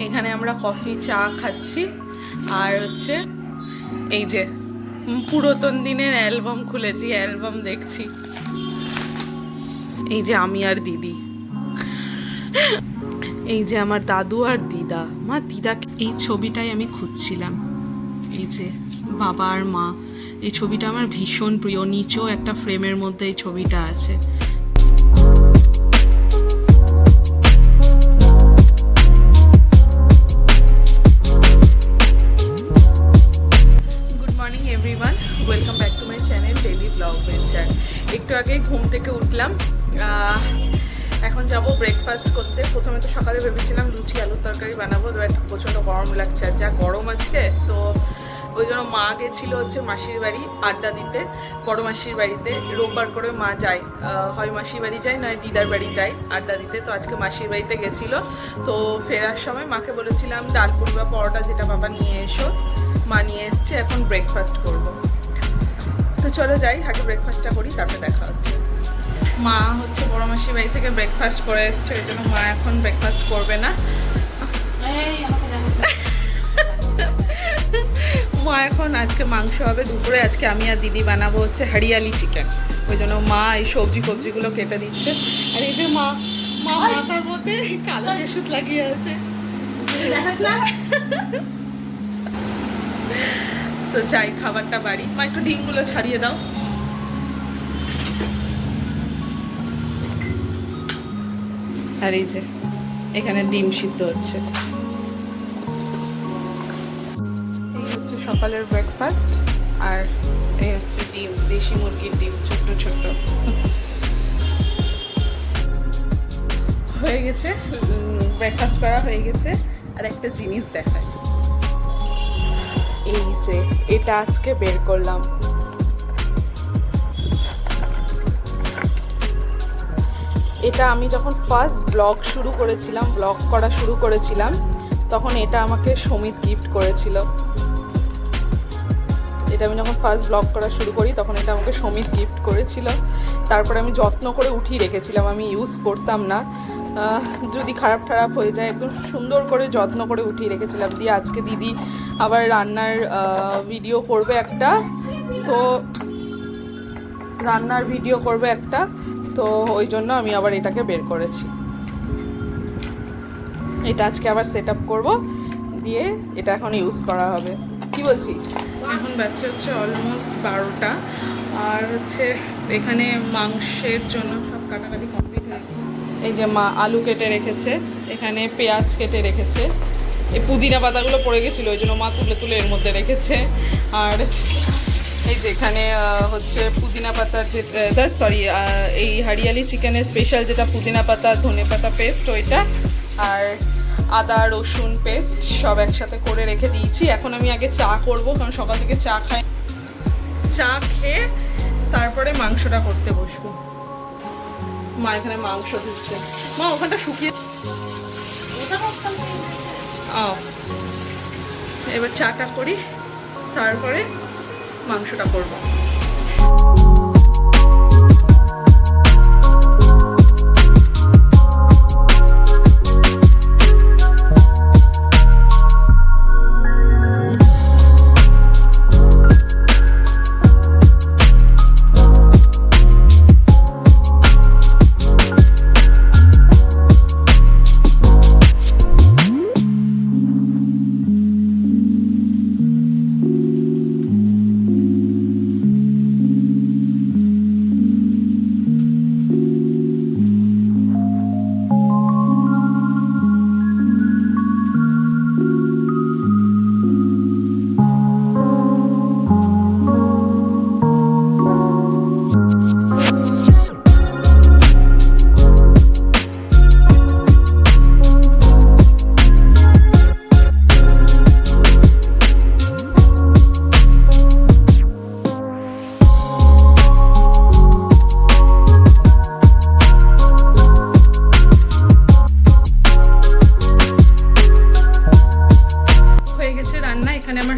এখানে আমরা কফি চা খাচ্ছি আর হচ্ছে এই যে পুরাতন দিনের অ্যালবাম খুলেছি, অ্যালবাম দেখছি। এই যে আমি আর দিদি, এই যে আমার দাদু আর দিদা। মা দিদা, এই ছবিটাই আমি খুঁজছিলাম। এই যে বাবা আর মা, এই ছবিটা আমার ভীষণ প্রিয়। নিচেও একটা ফ্রেমের মধ্যে এই ছবিটা আছে। Good morning everyone, welcome back to my channel daily blog venture. একটু আগে ঘুম থেকে উঠলাম, এখন যাব ব্রেকফাস্ট করতে। প্রথমে তো সকালে ভেবেছিলাম লুচি আলুর তরকারি বানাবো, বাট প্রচণ্ড গরম লাগছে আর যা গরম আজকে, তো ওই জন্য মা গেছিলো হচ্ছে মাসির বাড়ি আড্ডা দিতে, বড় মাসির বাড়িতে। রোববার করে মা যায়, হয় মাসির বাড়ি যায় নয় দিদার বাড়ি যায় আড্ডা দিতে। তো আজকে মাসির বাড়িতে গেছিলো। তো ফেরার সময় মাকে বলেছিলাম ডাল পুরি বা পরোটা যেটা বাবা নিয়ে এসো, মা নিয়ে এসছে। এখন ব্রেকফাস্ট করব, তো চলো যাই আগে ব্রেকফাস্টটা করি, তারপরে দেখা হচ্ছে। মা হচ্ছে বড় মাসির বাড়ি থেকে ব্রেকফাস্ট করে এসছে, ওই জন্য মা এখন ব্রেকফাস্ট করবে না। মা এখন আজকে মাংস হবে দুপুরে। আজকে আমি আর দিদি বানাবো হচ্ছে হরিয়ালি চিকেন, ওই জন্য মা এই সবজিগুলো কেটে দিচ্ছে। আর এই যে মা মাথার মধ্যে কালো ওষুধ লাগিয়ে আছে, তো চাই খাবারটা বাড়ি। মা একটু ডিমগুলো ছাড়িয়ে দাও। আর এই যে এখানে ডিম সিদ্ধ হচ্ছে। এই হচ্ছে সকালের ব্রেকফাস্ট, আর এই হচ্ছে ডিম, দেশি মুরগির ডিম, ছোট্ট ছোট্ট হয়ে গেছে। ব্রেকফাস্ট করা হয়ে গেছে। আর একটা জিনিস দেখায়, এই যে এটা আজকে বের করলাম। এটা আমি যখন ফার্স্ট ব্লগ করা শুরু করেছিলাম, তখন এটা আমাকে সমিত গিফট করেছিল। এটা আমি যখন ফার্স্ট ব্লগ করা শুরু করি তখন এটা আমাকে সমিত গিফট করেছিল। তারপরে আমি যত্ন করে উঠিয়ে রেখেছিলাম, আমি ইউজ করতাম না, যদি খারাপ হয়ে যায় একদম সুন্দর করে যত্ন করে উঠিয়ে রেখেছিলাম। দিয়ে আজকে দিদি আবার রান্নার ভিডিও করবে একটা, তো ওই জন্য আমি আবার এটাকে বের করেছি। এটা আজকে আবার সেট আপ করবো, দিয়ে এটা এখন ইউজ করা হবে। কি বলছিস? এখন বাচ্চা হচ্ছে অলমোস্ট 12টা, আর হচ্ছে এখানে মাংসের জন্য সব কাটাকাটি কমপ্লিট হয়ে গেছে। এই যে মা আলু কেটে রেখেছে, এখানে পেঁয়াজ কেটে রেখেছে। এই পুদিনা পাতাগুলো পড়ে গেছিলো, ওই জন্য মা তুলে এর মধ্যে রেখেছে। আর এই যে এখানে হচ্ছে পুদিনা পাতার এই হরিয়ালি চিকেনের স্পেশাল যেটা পুদিনা পাতা ধনে পাতা পেস্ট, ওইটা আর আদা রসুন পেস্ট সব একসাথে করে রেখে দিয়েছি। এখন আমি আগে চা করব, কারণ সকাল থেকে চা খেয়ে তারপরে মাংসটা করতে বসবো। মা এখানে মাংস দিচ্ছে। মা ওখানটা শুকিয়ে, এবার চাটা করি, তারপরে মাংসটা করবো।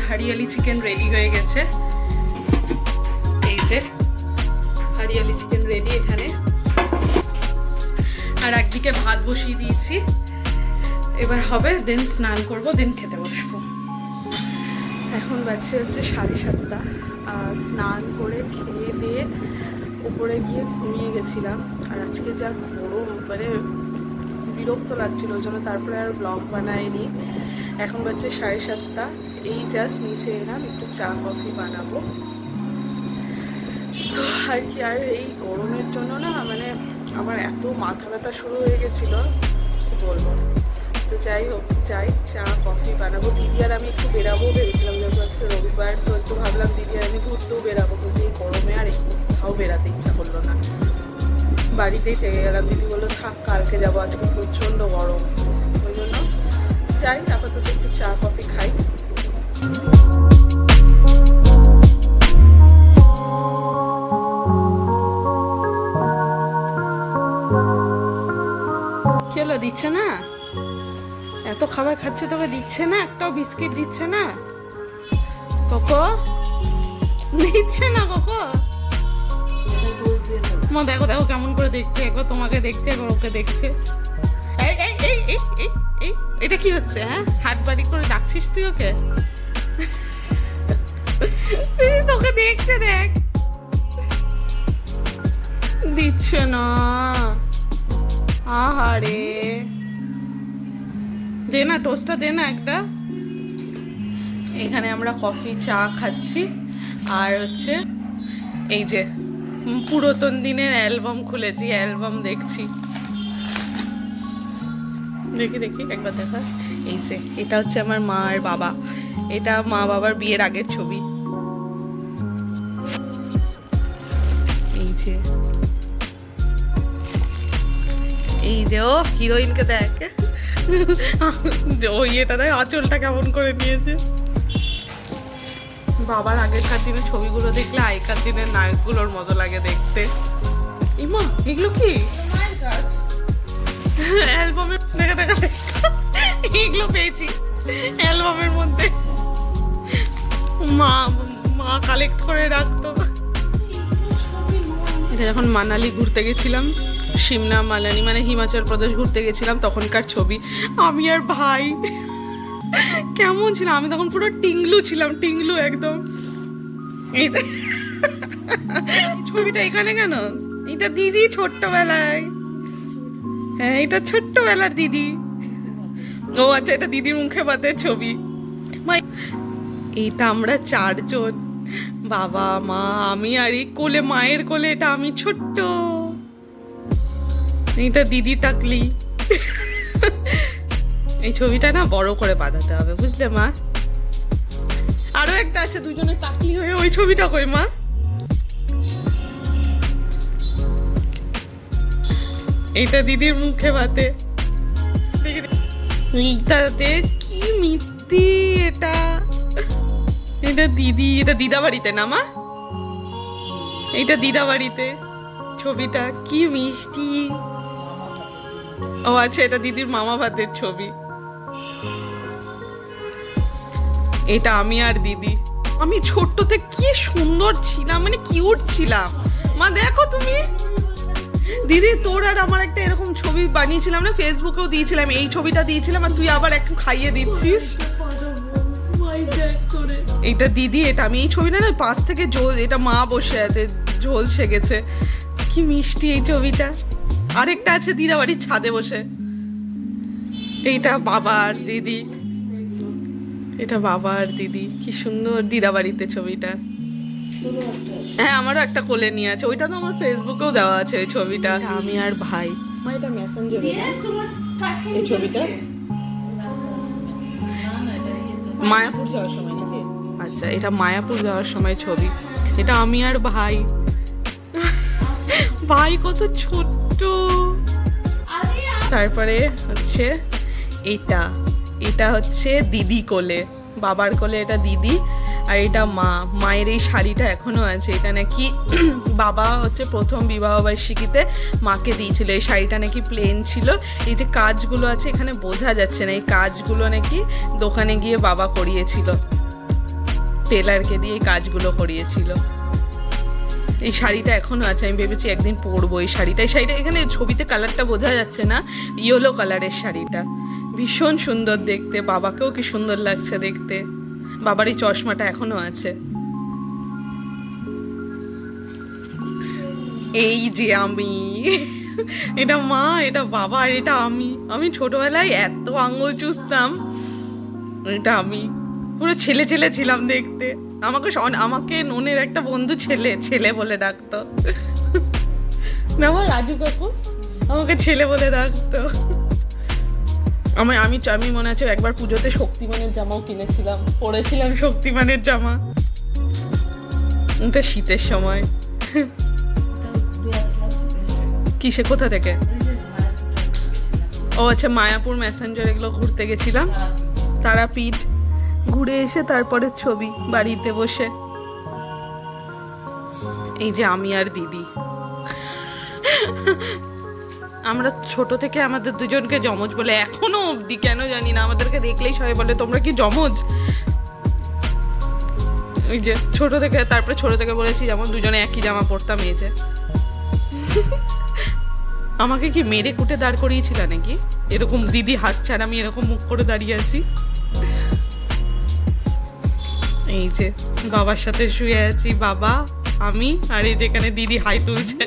হরিয়ালি চিকেন রেডি হয়ে গেছে। এই যে হরিয়ালি চিকেন রেডি এখানে, আর একদিকে ভাত বসিয়ে দিয়েছি। এবার হবে, দেন স্নান করব, দেন খেতে বসবো। এখন বাজছে হচ্ছে 7:30। স্নান করে খেয়ে দিয়ে উপরে গিয়ে ঘুমিয়ে গেছিলাম। আর আজকে যা গরম, মানে বিরক্ত লাগছিল, ওই জন্য তারপরে আর ব্লগ বানাইনি। এখন বাজছে 7:30। এই জাস্ট নিচে এলাম, একটু চা কফি বানাবো। তো আর কি, আর এই গরমের জন্য না মানে আমার এত মাথা ব্যথা শুরু হয়ে গেছিলো, কি বলবো। তো যাই হোক, যাই চা কফি বানাবো। দিদি আর আমি একটু বেরাবো ভেবেছিলাম, যেহেতু আজকে রবিবার, তো একটু ভাবলাম দিদি আর আমি ঘুরতেও বেরাবো, কিন্তু এই গরমে আর কোথাও বেরাতে ইচ্ছা করলো না, বাড়িতেই থেকে গেলাম। দিদি বললো থাক, কালকে যাবো, আজকে প্রচণ্ড গরম। ওই জন্য যাই, আপাতত একটু চা কফি খাই। কি হলো, দিচ্ছে না? এত খাবার খাচ্ছে, তোকে দিচ্ছে না? একটাও বিস্কিট দিচ্ছে না? কোকো দিচ্ছে না? কোকো মা দেখো দেখো কেমন করে দেখছে, একবার তোমাকে দেখছে, একবার ওকে দেখছে। এই এই এই এই এই এই এটা কি হচ্ছে? হ্যাঁ, হাত বাড়ি করে ডাকছিস তুই ওকে? তোকে দেখছে, দেখ, দিচ্ছে না। আহারে, দে না টোস্টটা, দে না একটা। এখানে আমরা কফি চা খাচ্ছি, আর হচ্ছে এই যে পুরাতন দিনের অ্যালবাম খুলেছি, অ্যালবাম দেখছি। দেখি দেখি একবার দেখা। এই যে এটা হচ্ছে আমার মা আর বাবা, এটা মা বাবার বিয়ের আগের ছবি। এই যে এই যে ও হিরোইনকে দেখ, ওই এটা দেখ আঁচলটা কেমন করে নিয়েছে। বাবার আগেকার দিনের ছবিগুলো দেখলে আগেকার দিনের নায়কগুলোর মতো লাগে দেখতে। ইমা এগুলো কি? অ্যালবামের দেখা দেখা এগুলো পেয়েছি অ্যালবামের মধ্যে, মা মা কালেক্ট করে রাখতো। এটা যখন মানালি ঘুরতে গেছিলাম, সিমলা মানালি মানে হিমাচল প্রদেশ ঘুরতে গেছিলাম, তখনকার ছবি। আমি আর ভাই কেমন ছিলাম, আমি তখন পুরো টিংলু ছিলাম, টিংলু একদম। এই ছবিটা এখানে কেন? এটা দিদি ছোট্টবেলায়, হ্যাঁ এটা ছোট্টবেলার দিদি। ও আচ্ছা, এটা দিদির মুখে ভাতের ছবি। এইটা আমরা 4 জন, বাবা মা আমি, আর এই কোলে, মায়ের কোলে এটা আমি ছোট্ট। এইটা দিদি টাকলি। এই ছবিটা না বড় করে বাঁধাতে হবে, বুঝলে মা? আরো একটা আছে, দুজনে টাকলি হয়ে, ওই ছবিটা কই মা? এইটা দিদির মুখে ভাতে। এইটাতে কি মিথ্যি, এটা এটা দিদি, এটা দিদা বাড়িতে না মা? এইটা দিদা বাড়িতে ছবিটা, কি মিষ্টি। ও আচ্ছা, এটা দিদির মামা ভাতের ছবি। এটা আমি আর দিদি। আমি ছোট্ট থেকে কি সুন্দর ছিলাম, মানে কিউট ছিলাম মা। দেখো তুমি দিদি, তোর আর আমার একটা এরকম ছবি বানিয়েছিলাম না, ফেসবুকেও দিয়েছিলাম, এই ছবিটা দিয়েছিলাম, আর তুই আবার একটু খাইয়ে দিচ্ছিস। এটা দিদি, এটা আমি। এই ছবিটা না পাশ থেকে ঝোল, এটা মা বসে আছে, ঝোল সেগেছে, কি মিষ্টি এই ছবিটা। আরেকটা আছে দিদা বাড়ির ছাদে বসে। এইটা বাবা আর দিদি, এটা বাবা আর দিদি, কি সুন্দর দিদা বাড়িতে ছবিটা। হ্যাঁ, আমারও একটা কোলে নিয়ে আছে, ওইটা তো আমার ফেসবুকেও দেওয়া আছে ওই ছবিটা। আমি আর ভাই। মা এটা মেসেঞ্জারে এই ছবিটা মায়াপুর যাওয়ার সময় নাকি? আচ্ছা, এটা মায়াপুর যাওয়ার সময় ছবি। এটা আমি আর ভাই। ভাই কত ছোট্ট। তারপরে হচ্ছে এইটা, এটা হচ্ছে দিদি কোলে, বাবার কোলে এটা দিদি, আর এটা মা। মায়ের এই শাড়িটা এখনো আছে, এটা নাকি বাবা হচ্ছে প্রথম বিবাহ বার্ষিকীতে মাকে দিয়েছিল। এই শাড়িটা নাকি প্লেন ছিল, এই যে কাজগুলো আছে এখানে বোঝা যাচ্ছে না, এই কাজগুলো নাকি দোকানে গিয়ে বাবা করিয়েছিল, টেলারকে দিয়ে এই কাজগুলো করিয়েছিল। এই শাড়িটা এখনো আছে, আমি ভেবেছি একদিন পরবো এই শাড়িটা। এই শাড়িটা এখানে ছবিতে কালারটা বোঝা যাচ্ছে না, ইয়েলো কালারের শাড়িটা, ভীষণ সুন্দর দেখতে, বাবাকেও কি সুন্দর লাগছে দেখতে। বাবার এই চশমাটা এখনো আছে। এই যে আমি, এটা মা, এটা বাবা, আর এটা আমি ছোটবেলায় এত আঙুল চুষতাম। এটা আমি পুরো ছেলে ছেলে ছিলাম দেখতে। আমাকে ননের একটা বন্ধু ছেলে বলে ডাকতো না, আমার রাজু কাকু আমাকে ছেলে বলে ডাকতো। আমি মনে আছে একবার পুজোতে শক্তিমানের জামাও কিনেছিলাম, পরেছিলাম শক্তিমানের জামা। ওটা শীতের সময়। কিসে, কোথা থেকে? ও আচ্ছা, মায়াপুর ম্যাসেঞ্জার এগুলো ঘুরতে গেছিলাম। তারাপীঠ ঘুরে এসে তারপরে ছবি বাড়িতে বসে। এই যে আমি আর দিদি, আমরা ছোট থেকে আমাদের দুজনকে যমজ বলে, এখনো অবধি কেন জানি না, আমাদেরকে দেখলেই সবাই বলে তোমরা কি যমজ। ওই যে ছোট থেকে, তারপরে ছোট থেকে বলেছি যেমন দুজনে একই জামা পরতাম। এই যে আমাকে কি মেরে কুটে দাঁড় করিয়েছিল নাকি? এরকম দিদি হাসছে আর আমি এরকম মুখ করে দাঁড়িয়ে আছি। এই যে বাবার সাথে শুয়ে আছি, বাবা, আমি, আর এই যেখানে দিদি হাই তুলছে।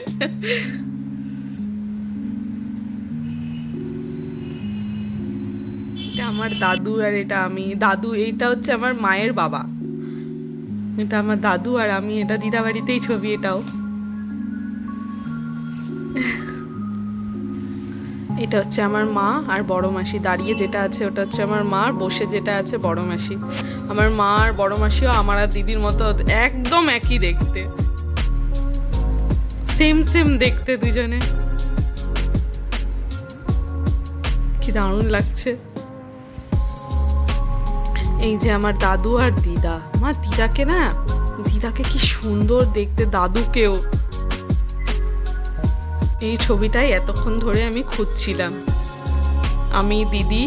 এটা আমার দাদু আর এটা আমি। দাদু এইটা হচ্ছে আমার মায়ের বাবা, এটা আমার দাদু আর আমি। এটা দিদা বাড়িতেই ছবি। এটাও, এটা হচ্ছে আমার মা আর বড় মাসি। দাঁড়িয়ে যেটা আছে ওটা হচ্ছে আমার মা, আর বসে যেটা আছে বড় মাসি। আমার মা আর বড় মাসিও আমার আর দিদির মতো একদম একই দেখতে, সেম দেখতে দুজনে। কি দারুণ লাগছে। এই যে আমার দাদু আর দিদা। মা দিদাকে কি সুন্দর দেখতে, দাদুকেও। এই ছবিটাই এতক্ষণ ধরে আমি খুঁজছিলাম। আমি, দিদি,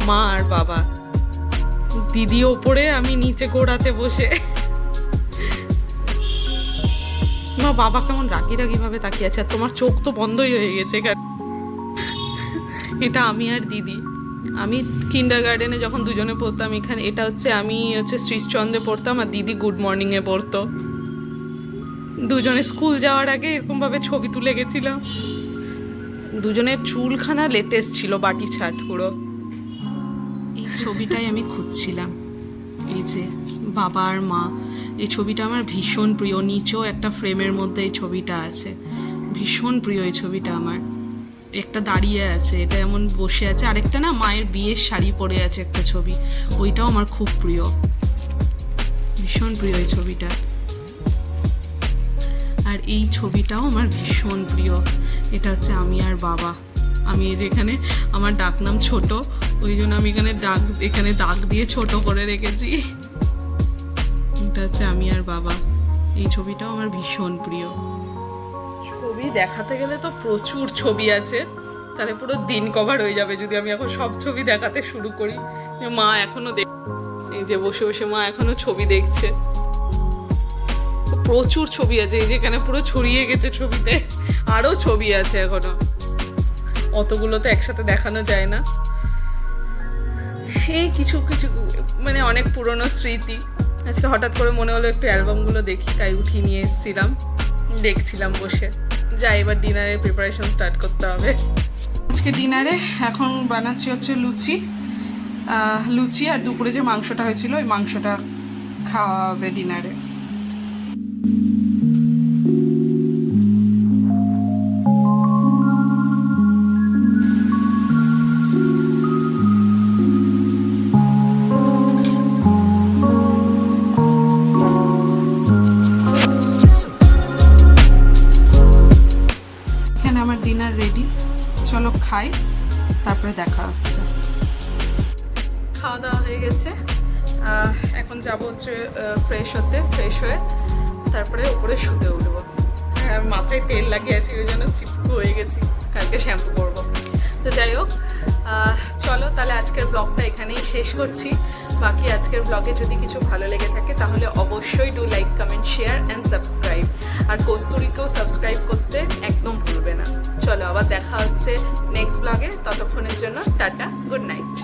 মা আর বাবা। দিদি ওপরে, আমি নিচে গোড়াতে বসে। মা, বাবা কেমন রাগি ভাবে তাকিয়ে আছে, আর তোমার চোখ তো বন্ধই হয়ে গেছে কেন? এটা আমি আর দিদি। আমি কিন্ডারগার্ডেনে যখন দুজনে পড়তাম এখানে। এটা হচ্ছে আমি শ্রীশচন্দ্রে পড়তাম আর দিদি গুড মর্নিং এ পড়তো। দুজনে স্কুল যাওয়ার আগে এরকম ভাবে ছবি তুলে গেছিলাম। দুজনের চুলখানা লেটেস্ট ছিল, বাটি ছাট পুরো। এই ছবিটাই আমি খুঁজছিলাম। এই যে বাবা আর মা, এই ছবিটা আমার ভীষণ প্রিয়। নিচেও একটা ফ্রেমের মধ্যে এই ছবিটা আছে, ভীষণ প্রিয় এই ছবিটা আমার। একটা দাঁড়িয়ে আছে, এটা এমন বসে আছে। আরেকটা না, মায়ের বিয়ের শাড়ি পরে আছে একটা ছবি, ওইটাও আমার খুব প্রিয়, ভীষণ প্রিয় এই ছবিটা। আর এই ছবিটাও আমার ভীষণ প্রিয়। এটা হচ্ছে আমি আর বাবা। আমি এই যে এখানে আমার ডাক নাম ছোট, ওই জন্য আমি এখানে দাগ দিয়ে ছোট করে রেখেছি। এটা হচ্ছে আমি আর বাবা। এই ছবিটাও আমার ভীষণ প্রিয়। ছবি দেখাতে গেলে তো প্রচুর ছবি আছে, তাহলে পুরো দিন কভার হয়ে যাবে যদি আমি এখন সব ছবি দেখাতে শুরু করি। মা এখনো এই যে বসে বসে মা এখনো ছবি দেখছে। প্রচুর ছবি আছে, এই যেখানে পুরো ছড়িয়ে গেছে ছবিতে। আরো ছবি আছে এখনো, অতগুলো তো একসাথে দেখানো যায় না। এই কিছু মানে অনেক পুরনো স্মৃতি। আজকে হঠাৎ করে মনে হলো একটু অ্যালবামগুলো দেখি, তাই উঠিয়ে নিয়ে এসেছিলাম, দেখছিলাম বসে। যাই, এবার ডিনারের প্রিপারেশন স্টার্ট করতে হবে। আজকে ডিনারে এখন বানাচ্ছি হচ্ছে লুচি আর দুপুরে যে মাংসটা হয়েছিল ওই মাংসটা খাওয়া হবে ডিনারে। ডিনার রেডি, চলো খাই, তারপরে দেখা হচ্ছে। খাওয়া দাওয়া হয়ে গেছে, এখন যাবো হচ্ছে ফ্রেশ হয়ে তারপরে উপরে শুতে উঠবো। মাথায় তেল লাগিয়ে আছি, ওই জন্য চিপকু হয়ে গেছি, কালকে শ্যাম্পু করবো। তো যাই হোক, চলো তাহলে আজকের ব্লগটা এখানেই শেষ করছি। বাকি আজকের ব্লগে যদি কিছু ভালো লেগে থাকে তাহলে অবশ্যই do like, comment, share and subscribe. আর কস্তুরীকেও সাবস্ক্রাইব করতে একদম ভুলবে না। চলো আবার দেখা হচ্ছে নেক্সট ব্লগে, ততক্ষণের জন্য টাটা, গুড নাইট।